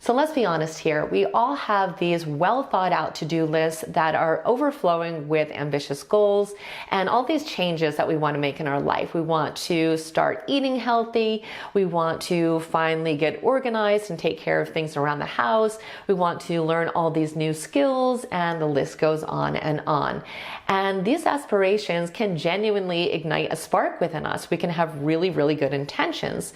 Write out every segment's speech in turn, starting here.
So let's be honest here. We all have these well thought out to-do lists that are overflowing with ambitious goals and all these changes that we want to make in our life. We want to start eating healthy. We want to finally get organized and take care of things around the house. We want to learn all these new skills, and the list goes on and on. And these aspirations can genuinely ignite a spark within us. We can have really, really good intentions.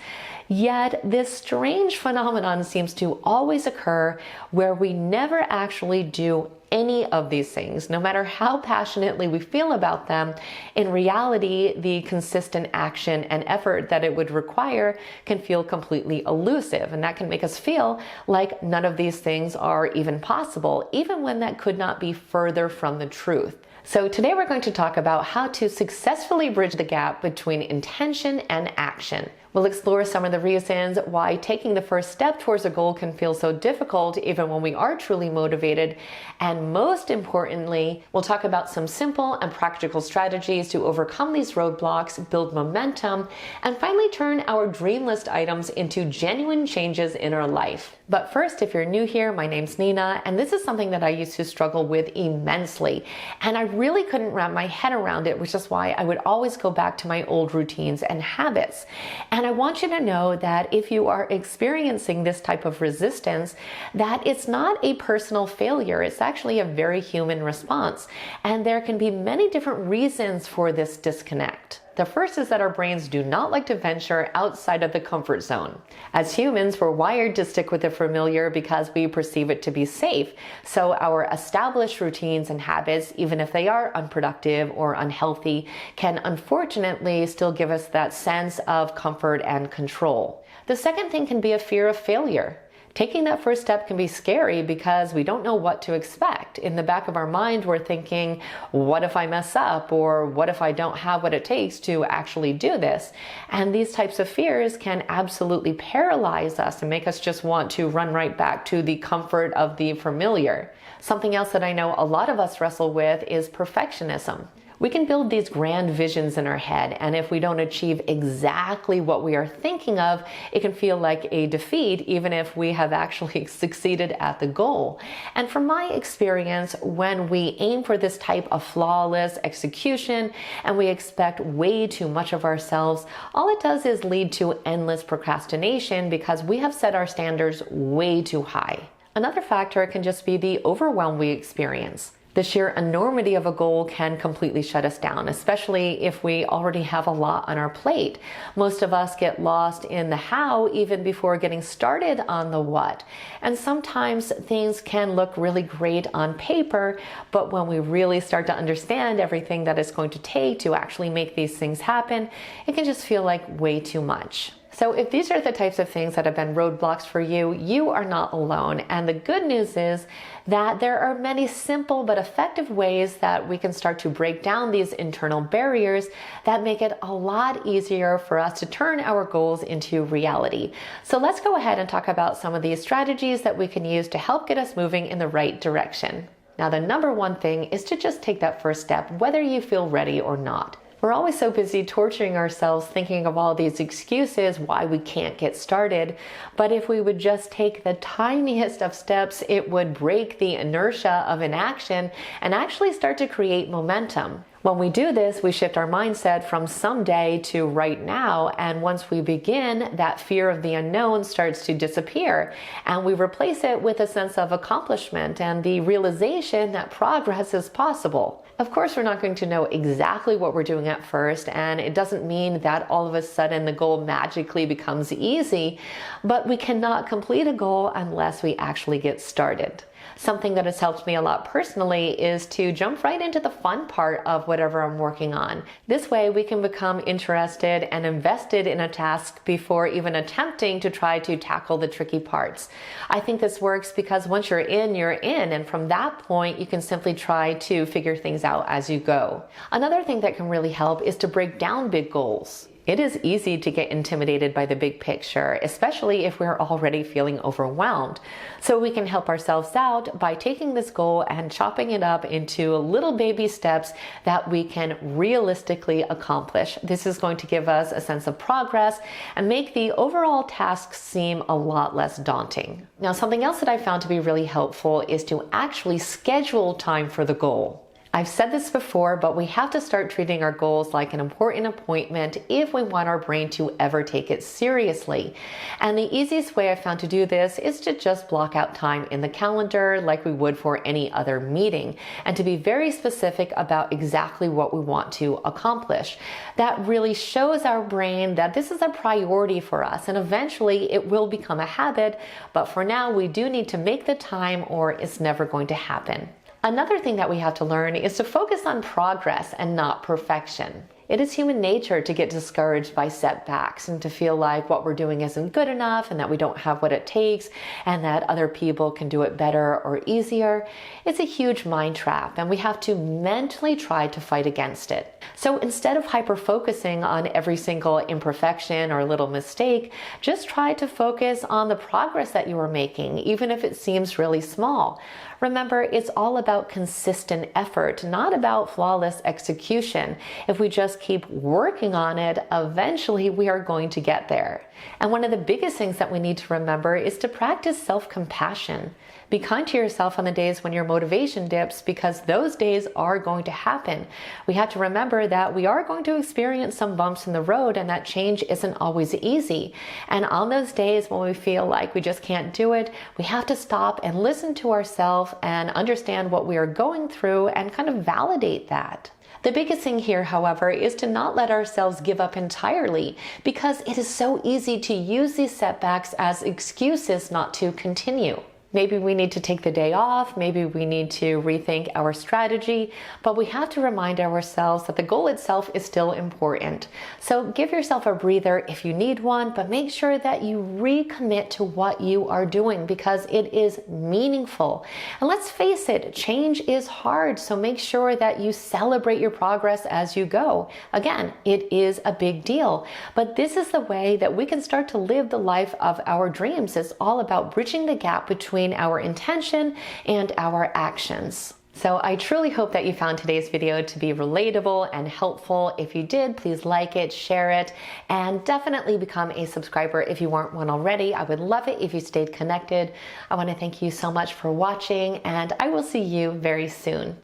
Yet this strange phenomenon seems to always occur where we never actually do any of these things. No matter how passionately we feel about them, in reality, the consistent action and effort that it would require can feel completely elusive. And that can make us feel like none of these things are even possible, even when that could not be further from the truth. So today we're going to talk about how to successfully bridge the gap between intention and action. We'll explore some of the reasons why taking the first step towards a goal can feel so difficult even when we are truly motivated. And most importantly, we'll talk about some simple and practical strategies to overcome these roadblocks, build momentum, and finally turn our dream list items into genuine changes in our life. But first, if you're new here, my name's Nena, and this is something that I used to struggle with immensely. And I really couldn't wrap my head around it, which is why I would always go back to my old routines and habits. And I want you to know that if you are experiencing this type of resistance, that it's not a personal failure. It's actually a very human response. And there can be many different reasons for this disconnect. The first is that our brains do not like to venture outside of the comfort zone. As humans, we're wired to stick with the familiar because we perceive it to be safe. So our established routines and habits, even if they are unproductive or unhealthy, can unfortunately still give us that sense of comfort and control. The second thing can be a fear of failure. Taking that first step can be scary because we don't know what to expect. In the back of our mind, we're thinking, what if I mess up? Or what if I don't have what it takes to actually do this? And these types of fears can absolutely paralyze us and make us just want to run right back to the comfort of the familiar. Something else that I know a lot of us wrestle with is perfectionism. We can build these grand visions in our head, and if we don't achieve exactly what we are thinking of, it can feel like a defeat, even if we have actually succeeded at the goal. And from my experience, when we aim for this type of flawless execution and we expect way too much of ourselves, all it does is lead to endless procrastination because we have set our standards way too high. Another factor can just be the overwhelm we experience. The sheer enormity of a goal can completely shut us down, especially if we already have a lot on our plate. Most of us get lost in the how even before getting started on the what. And sometimes things can look really great on paper, but when we really start to understand everything that it's going to take to actually make these things happen, it can just feel like way too much. So if these are the types of things that have been roadblocks for you, you are not alone. And the good news is that there are many simple but effective ways that we can start to break down these internal barriers that make it a lot easier for us to turn our goals into reality. So let's go ahead and talk about some of these strategies that we can use to help get us moving in the right direction. Now, the number one thing is to just take that first step, whether you feel ready or not. We're always so busy torturing ourselves thinking of all these excuses why we can't get started. But if we would just take the tiniest of steps, it would break the inertia of inaction and actually start to create momentum. When we do this, we shift our mindset from someday to right now, and once we begin, that fear of the unknown starts to disappear, and we replace it with a sense of accomplishment and the realization that progress is possible. Of course, we're not going to know exactly what we're doing at first, and it doesn't mean that all of a sudden the goal magically becomes easy, but we cannot complete a goal unless we actually get started. Something that has helped me a lot personally is to jump right into the fun part of whatever I'm working on. This way we can become interested and invested in a task before even attempting to try to tackle the tricky parts. I think this works because once you're in, and from that point you can simply try to figure things out as you go. Another thing that can really help is to break down big goals. It is easy to get intimidated by the big picture, especially if we're already feeling overwhelmed. So we can help ourselves out by taking this goal and chopping it up into little baby steps that we can realistically accomplish. This is going to give us a sense of progress and make the overall task seem a lot less daunting. Now, something else that I found to be really helpful is to actually schedule time for the goal. I've said this before, but we have to start treating our goals like an important appointment if we want our brain to ever take it seriously. And the easiest way I found to do this is to just block out time in the calendar like we would for any other meeting, and to be very specific about exactly what we want to accomplish. That really shows our brain that this is a priority for us, and eventually it will become a habit, but for now we do need to make the time or it's never going to happen. Another thing that we have to learn is to focus on progress and not perfection. It is human nature to get discouraged by setbacks and to feel like what we're doing isn't good enough and that we don't have what it takes and that other people can do it better or easier. It's a huge mind trap, and we have to mentally try to fight against it. So instead of hyper-focusing on every single imperfection or little mistake, just try to focus on the progress that you are making, even if it seems really small. Remember, it's all about consistent effort, not about flawless execution. If we just keep working on it, eventually we are going to get there. And one of the biggest things that we need to remember is to practice self-compassion. Be kind to yourself on the days when your motivation dips, because those days are going to happen. We have to remember that we are going to experience some bumps in the road and that change isn't always easy. And on those days when we feel like we just can't do it, we have to stop and listen to ourselves and understand what we are going through and kind of validate that. The biggest thing here, however, is to not let ourselves give up entirely, because it is so easy to use these setbacks as excuses not to continue. Maybe we need to take the day off, maybe we need to rethink our strategy, but we have to remind ourselves that the goal itself is still important. So give yourself a breather if you need one, but make sure that you recommit to what you are doing, because it is meaningful. And let's face it, change is hard, so make sure that you celebrate your progress as you go. Again, it is a big deal, but this is the way that we can start to live the life of our dreams. It's all about bridging the gap between our intention and our actions. So I truly hope that you found today's video to be relatable and helpful. If you did, please like it, share it, and definitely become a subscriber if you aren't one already. I would love it if you stayed connected. I want to thank you so much for watching, and I will see you very soon.